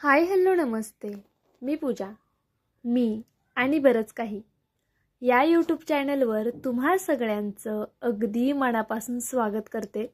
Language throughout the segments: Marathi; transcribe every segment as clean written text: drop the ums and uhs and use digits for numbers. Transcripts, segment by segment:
हाय हॅलो नमस्ते. मी पूजा. मी आणि बरंच काही या यूट्यूब चॅनलवर तुम्हा सगळ्यांचं अगदी मनापासून स्वागत करते.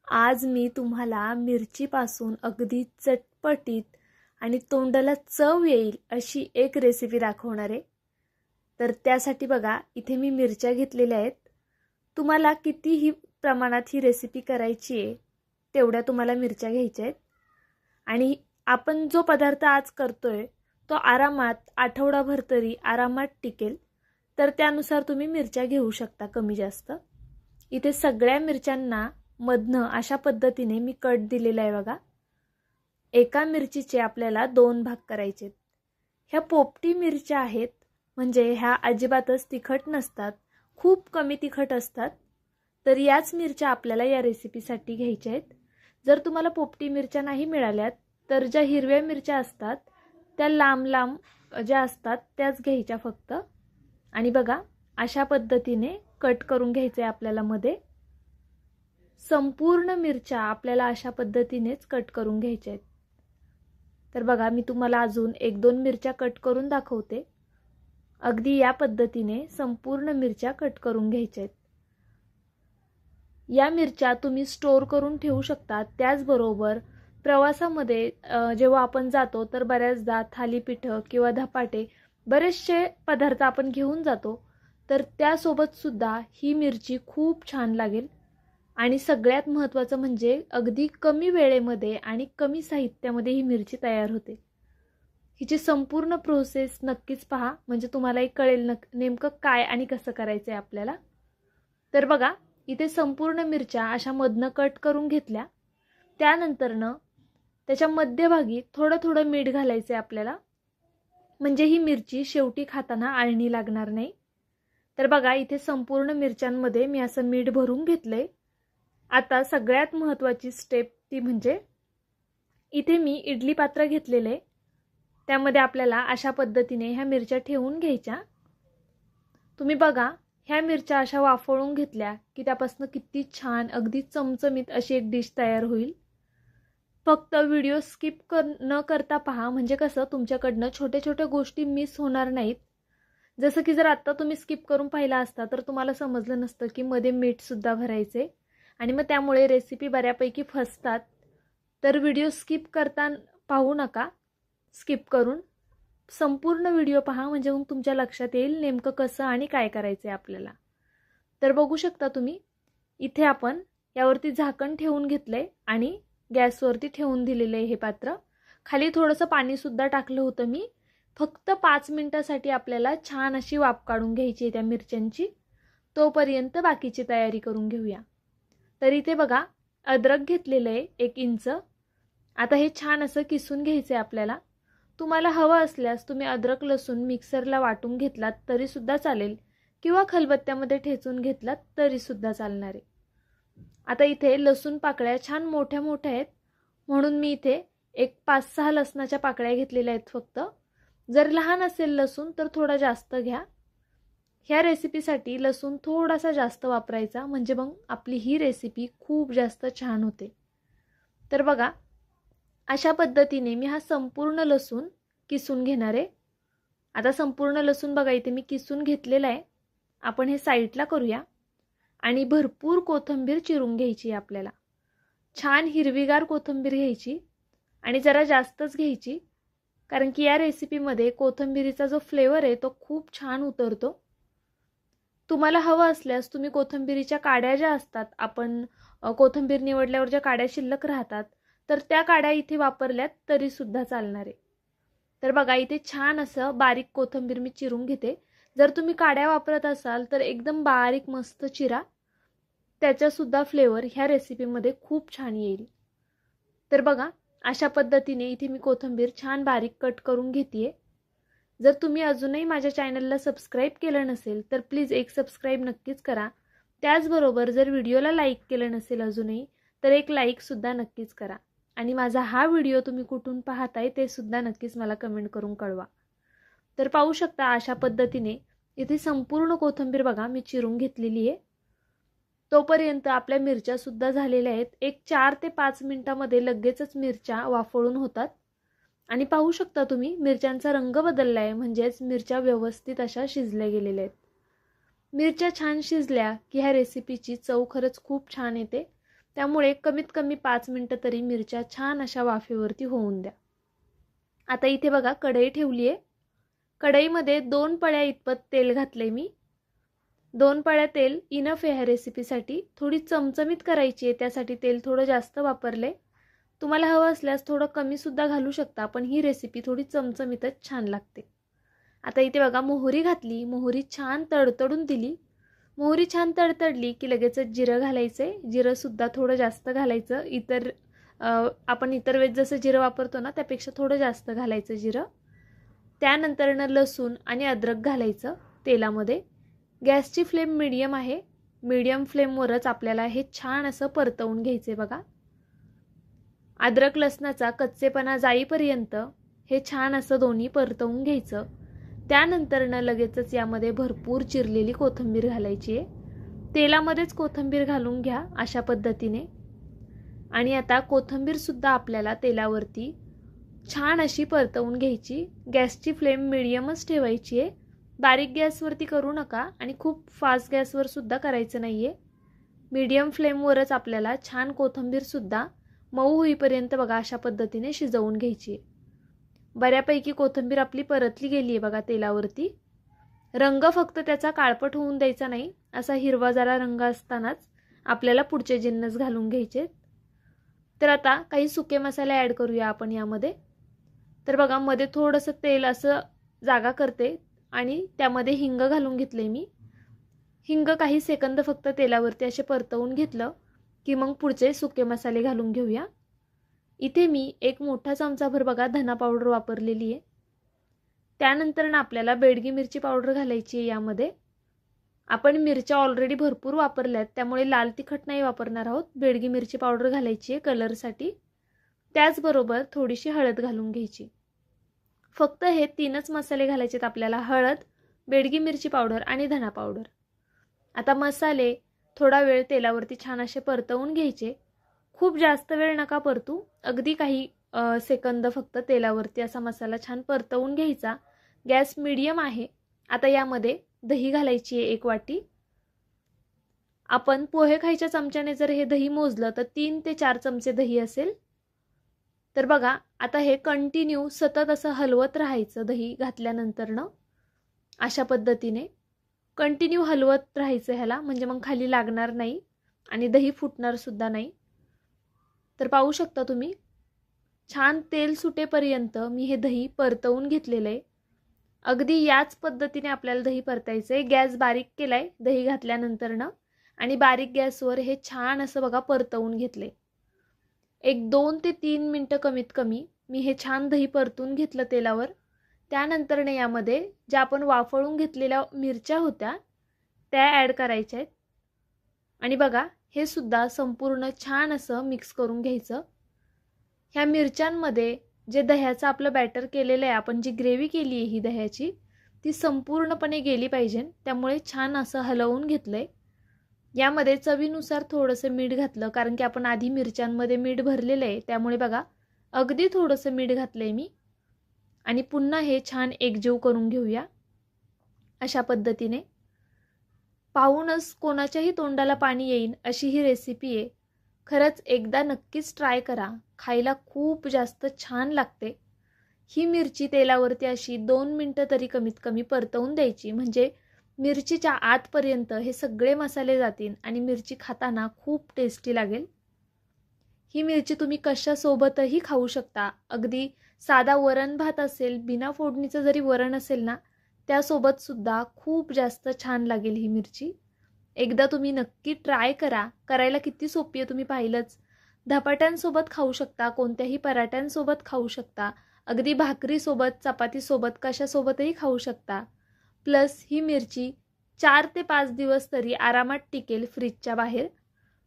आज मी तुम्हाला मिरचीपासून अगदी चटपटीत आणि तोंडाला चव येईल अशी एक रेसिपी दाखवणार आहे. तर त्यासाठी बघा इथे मी मिरच्या घेतलेल्या आहेत. तुम्हाला कितीही प्रमाणात ही रेसिपी करायची आहे तेवढ्या तुम्हाला मिरच्या घ्यायच्या आहेत. आणि आपण जो पदार्थ आज करतोय तो आरामात आठवडाभर तरी आरामात टिकेल. तर त्यानुसार तुम्ही मिरच्या घेऊ शकता कमी जास्त. इथे सगळ्या मिरच्यांना मधनं अशा पद्धतीने मी कट दिलेला आहे बघा. एका मिरचीचे आपल्याला 2 भाग करायचे. ह्या पोपटी मिरच्या आहेत, म्हणजे ह्या अजिबातच तिखट नसतात, खूप कमी तिखट असतात. तर याच मिरच्या आपल्याला या रेसिपीसाठी घ्यायच्या आहेत. जर तुम्हाला पोपटी मिरच्या नाही मिळाल्यात तर ज्या हिरव्या मिरच्या असतात त्या लांब लांब ज्या असतात त्याच घ्यायच्या फक्त. आणि बघा अशा पद्धतीने कट करून घ्यायचे आपल्याला. मध्ये संपूर्ण मिरच्या आपल्याला अशा पद्धतीनेच कट करून घ्यायच्या आहेत. तर बघा मी तुम्हाला अजून 1-2 मिरच्या कट करून दाखवते. अगदी या पद्धतीने संपूर्ण मिरच्या कट करून घ्यायच्या आहेत. या मिरच्या तुम्ही स्टोर करून ठेवू शकता. त्याचबरोबर प्रवासामध्ये जेव्हा आपण जातो तर बऱ्याचदा थालीपीठं किंवा धपाटे बरेचसे पदार्थ आपण घेऊन जातो. तर त्यासोबत सुद्धा ही मिरची खूप छान लागेल. आणि सगळ्यात महत्त्वाचं म्हणजे अगदी कमी वेळेमध्ये आणि कमी साहित्यामध्ये ही मिरची तयार होते. हिची संपूर्ण प्रोसेस नक्कीच पहा, म्हणजे तुम्हालाही कळेल नेमकं काय आणि कसं करायचं आहे आपल्याला. तर बघा इथे संपूर्ण मिरच्या अशा मधनं कट करून घेतल्या. त्यानंतरनं त्याच्या मध्यभागी थोडं थोडं मीठ घालायचं आहे आपल्याला, म्हणजे ही मिरची शेवटी खाताना आळणी लागणार नाही. तर बघा इथे संपूर्ण मिरच्यांमध्ये मी असं मीठ भरून घेतलंय. आता सगळ्यात महत्त्वाची स्टेप ती म्हणजे इथे मी इडली पात्र घेतलेले, त्यामध्ये आपल्याला अशा पद्धतीने ह्या मिरच्या ठेवून घ्यायच्या. तुम्ही बघा ह्या मिरच्या अशा वाफळून घेतल्या की त्यापासून किती छान अगदी चमचमीत अशी एक डिश तयार होईल. फक्त व्हिडिओ स्किप न करता पहा, म्हणजे कसं तुमच्याकडनं छोट्या छोट्या गोष्टी मिस होणार नाहीत. जसं की जर आत्ता तुम्ही स्किप करून पाहिला असता तर तुम्हाला समजलं नसतं की मध्ये मीठसुद्धा भरायचे आणि मग त्यामुळे रेसिपी बऱ्यापैकी फसतात. तर व्हिडिओ स्किप करता पाहू नका. स्किप करून संपूर्ण व्हिडिओ पहा, म्हणजे मग तुमच्या लक्षात येईल नेमकं कसं आणि काय करायचं आहे आपल्याला. तर बघू शकता तुम्ही इथे आपण यावरती झाकण ठेवून घेतलंय आणि गॅसवरती ठेवून दिलेलं आहे हे पात्र. खाली थोडंसं पाणीसुद्धा टाकलं होतं मी. फक्त 5 मिनिटासाठी आपल्याला छान अशी वाफ काढून घ्यायची आहे त्या मिरच्यांची. तोपर्यंत बाकीची तयारी करून घेऊया. तर इथे बघा अद्रक घेतलेलं आहे 1 इंच. आता हे छान असं किसून घ्यायचं आहे आपल्याला. तुम्हाला हवं असल्यास तुम्ही अद्रक लसूण मिक्सरला वाटून घेतलात तरीसुद्धा चालेल किंवा खलबत्त्यामध्ये ठेचून घेतलात तरीसुद्धा चालणार आहे. आता इथे लसूण पाकळ्या छान मोठ्या मोठ्या आहेत, म्हणून मी इथे एक 5-6 लसणाच्या पाकळ्या घेतलेल्या आहेत फक्त. जर लहान असेल लसूण तर थोडा जास्त घ्या. ह्या रेसिपीसाठी लसूण थोडासा जास्त वापरायचा, म्हणजे मग आपली ही रेसिपी खूप जास्त छान होते. तर बघा अशा पद्धतीने मी हा संपूर्ण लसूण किसून घेणार आहे. आता संपूर्ण लसूण बघा इथे मी किसून घेतलेला आहे. आपण हे साईडला करूया. आणि भरपूर कोथिंबीर चिरून घ्यायची आपल्याला. छान हिरवीगार कोथिंबीर घ्यायची आणि जरा जास्तच घ्यायची, कारण की या रेसिपीमध्ये कोथिंबीरीचा जो फ्लेवर आहे तो खूप छान उतरतो. तुम्हाला हवं असल्यास तुम्ही कोथिंबीरीच्या काड्या ज्या असतात, आपण कोथिंबीर निवडल्यावर ज्या काड्या शिल्लक राहतात तर त्या काड्या इथे वापरल्यात तरीसुद्धा चालणार आहे. तर बघा इथे छान असं बारीक कोथिंबीर मी चिरून घेते. जर तुम्ही काड्या वापरत असाल तर एकदम बारीक मस्त चिरा, त्याचासुद्धा फ्लेवर ह्या रेसिपीमध्ये खूप छान येईल. तर बघा अशा पद्धतीने इथे मी कोथिंबीर छान बारीक कट करून घेते. जर तुम्ही अजूनही माझ्या चॅनलला सबस्क्राईब केलं नसेल तर प्लीज एक सबस्क्राईब नक्कीच करा. त्याचबरोबर जर व्हिडिओला लाईक केलं नसेल अजूनही तर एक लाईकसुद्धा नक्कीच करा. आणि माझा हा व्हिडिओ तुम्ही कुठून पाहताय ते सुद्धा नक्कीच मला कमेंट करून कळवा. तर पाहू शकता अशा पद्धतीने इथे संपूर्ण कोथिंबीर बघा मी चिरून घेतलेली आहे. तोपर्यंत आपल्या मिरच्या सुद्धा झालेल्या आहेत. एक 4 ते 5 मिनिटांमध्ये लगेचच मिरच्या वाफळून होतात. आणि पाहू शकता तुम्ही मिरच्यांचा रंग बदलला आहे, म्हणजेच मिरच्या व्यवस्थित अशा शिजल्या गेलेल्या आहेत. मिरच्या छान शिजल्या की ह्या रेसिपीची चव खरंच खूप छान येते. त्यामुळे कमीत कमी 5 मिनिटं तरी मिरच्या छान अशा वाफेवरती होऊन द्या. आता इथे बघा कढई ठेवली आहे. कढईमध्ये 2 पळ्या इतपत तेल घातले मी. 2 पळ्या तेल इनफ आहे ह्या रेसिपीसाठी. थोडी चमचमीत करायची आहे, त्यासाठी तेल थोडं जास्त वापरले. तुम्हाला हवं असल्यास थोडं कमी सुद्धा घालू शकता, पण ही रेसिपी थोडी चमचमीतच छान लागते. आता इथे बघा मोहरी घातली. मोहरी छान तडतडून दिली. मोहरी छान तडतडली की लगेचच जिरं घालायचे. जिरं सुद्धा थोडं जास्त घालायचं. आपण इतर वेळेस जसं जिरं वापरतो ना त्यापेक्षा थोडं जास्त घालायचं जिरं. त्यानंतरनं लसूण आणि अद्रक घालायचं तेलामध्ये. गॅसची फ्लेम मीडियम आहे. मीडियम फ्लेमवरच आपल्याला हे छान असं परतवून घ्यायचे बघा. अद्रक लसणाचा कच्चेपणा जाईपर्यंत हे छान असं दोन्ही परतवून घ्यायचं. त्यानंतरनं लगेचच यामध्ये भरपूर चिरलेली कोथिंबीर घालायची आहे. तेलामध्येच कोथिंबीर घालून घ्या अशा पद्धतीने. आणि आता कोथिंबीर सुद्धा आपल्याला तेलावरती छान अशी परतवून घ्यायची. गॅसची फ्लेम मीडियमच ठेवायची आहे. बारीक गॅसवरती करू नका आणि खूप फास्ट गॅसवर सुद्धा करायचं नाहीये. मीडियम फ्लेमवरच आपल्याला छान कोथिंबीर सुद्धा मऊ होईपर्यंत बघा अशा पद्धतीने शिजवून घ्यायची. बऱ्यापैकी कोथिंबीर आपली परतली गेली आहे बघा तेलावरती. रंग फक्त त्याचा काळपट होऊन द्यायचा नाही, असा हिरवा जरा रंग असतानाच आपल्याला पुढचे जिन्नस घालून घ्यायचे. तर आता काही सुके मसाले ॲड करूया आपण यामध्ये. तर बघा मध्ये थोडंसं तेल असं जागा करते आणि त्यामध्ये हिंग घालून घेतले मी. हिंग काही सेकंद फक्त तेलावरती असे परतवून घेतलं की मग पुढचे सुके मसाले घालून घेऊया. इथे मी 1 मोठा चमचाभर बघा धना पावडर वापरलेली आहे. त्यानंतर आपल्याला बेडगी मिरची पावडर घालायची आहे यामध्ये. आपण मिरच्या ऑलरेडी भरपूर वापरल्यात त्यामुळे लाल तिखट नाही वापरणार आहोत. बेडगी मिरची पावडर घालायची आहे कलरसाठी. त्याचबरोबर थोडीशी हळद घालून घ्यायची. फक्त हे 3च मसाले घालायचेत आपल्याला, हळद, बेडगी मिरची पावडर आणि धना पावडर. आता मसाले थोडा वेळ तेलावरती छान असे परतवून घ्यायचे. खूप जास्त वेळ नका परतू, अगदी काही सेकंद फक्त तेलावरती असा मसाला छान परतवून घ्यायचा. गॅस मीडियम आहे. आता यामध्ये दही घालायची आहे 1 वाटी. आपण पोहे खायच्या चमच्याने जर हे दही मोजलं तर 3 ते 4 चमचे दही असेल. तर बघा आता हे कंटिन्यू सतत असं हलवत राहायचं दही घातल्यानंतरनं. अशा पद्धतीने कंटिन्यू हलवत राहायचं ह्याला, म्हणजे मग खाली लागणार नाही आणि दही फुटणार सुद्धा नाही. तर पाहू शकता तुम्ही छान तेल सुटेपर्यंत मी हे दही परतवून घेतलेलं आहे. अगदी याच पद्धतीने आपल्याला दही परतायचं आहे. गॅस बारीक केलाय दही घातल्यानंतरनं आणि बारीक गॅसवर हे छान असं बघा परतवून घेतले. 2 ते 3 मिनटं कमीत कमी मी हे छान दही परतून घेतलं तेलावर. त्यानंतरने यामध्ये ज्या आपण वाफळून घेतलेल्या मिरच्या होत्या त्या ॲड करायच्या आहेत. आणि बघा हे सुद्धा संपूर्ण छान असं मिक्स करून घ्यायचं. ह्या मिरच्यांमध्ये जे दह्याचं आपलं बॅटर केलेलं आहे, आपण जी ग्रेव्ही केली आहे ही दह्याची, ती संपूर्णपणे गेली पाहिजे. त्यामुळे छान असं हलवून घेतलंय. यामध्ये चवीनुसार थोडंसं मीठ घातलं, कारण की आपण आधी मिरच्यांमध्ये मीठ भरलेलं आहे. त्यामुळे बघा अगदी थोडंसं मीठ घातलंय मी. आणि पुन्हा हे छान एकजीव करून घेऊया अशा पद्धतीने. पाहूनच कोणाच्याही तोंडाला पाणी येईल अशी ही रेसिपी आहे. खरंच एकदा नक्कीच ट्राय करा. खायला खूप जास्त छान लागते. ही मिरची तेलावरती अशी 2 मिनटं तरी कमीत कमी परतवून द्यायची, म्हणजे मिरचीच्या आतपर्यंत हे सगळे मसाले जातील आणि मिरची खाताना खूप टेस्टी लागेल. ही मिरची तुम्ही कशासोबतही खाऊ शकता. अगदी साधा वरण भात असेल, बिना फोडणीचं जरी वरण असेल ना, त्यासोबत सुद्धा खूप जास्त छान लागेल ही मिरची. एकदा तुम्ही नक्की ट्राय करा. करायला किती सोपी आहे तुम्ही पाहिलंच. धपाट्यांसोबत खाऊ शकता, कोणत्याही पराठ्यांसोबत खाऊ शकता, अगदी भाकरीसोबत, चपातीसोबत, कशासोबतही खाऊ शकता. प्लस ही मिरची 4 ते 5 दिवस तरी आरामात टिकेल फ्रीजच्या बाहेर.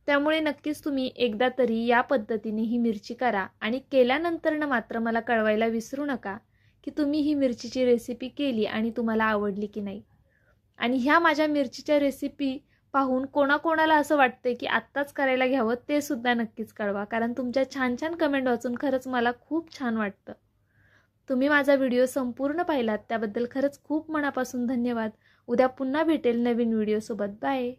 त्यामुळे नक्कीच तुम्ही एकदा तरी या पद्धतीने ही मिरची करा आणि केल्यानंतरनं मात्र मला कळवायला विसरू नका की तुम्ही ही मिरचीची रेसिपी केली आणि तुम्हाला आवडली की नाही. आणि ह्या माझ्या मिरचीच्या रेसिपी पाहून कोणाकोणाला असं वाटतंय की आत्ताच करायला घ्यावं ते सुद्धा नक्कीच कळवा, कारण तुमच्या छान छान कमेंट वाचून खरंच मला खूप छान वाटतं. तुम्ही माझा व्हिडिओ संपूर्ण पाहिलात त्याबद्दल खरंच खूप मनापासून धन्यवाद. उद्या पुन्हा भेटेल नवीन व्हिडिओसोबत. बाय.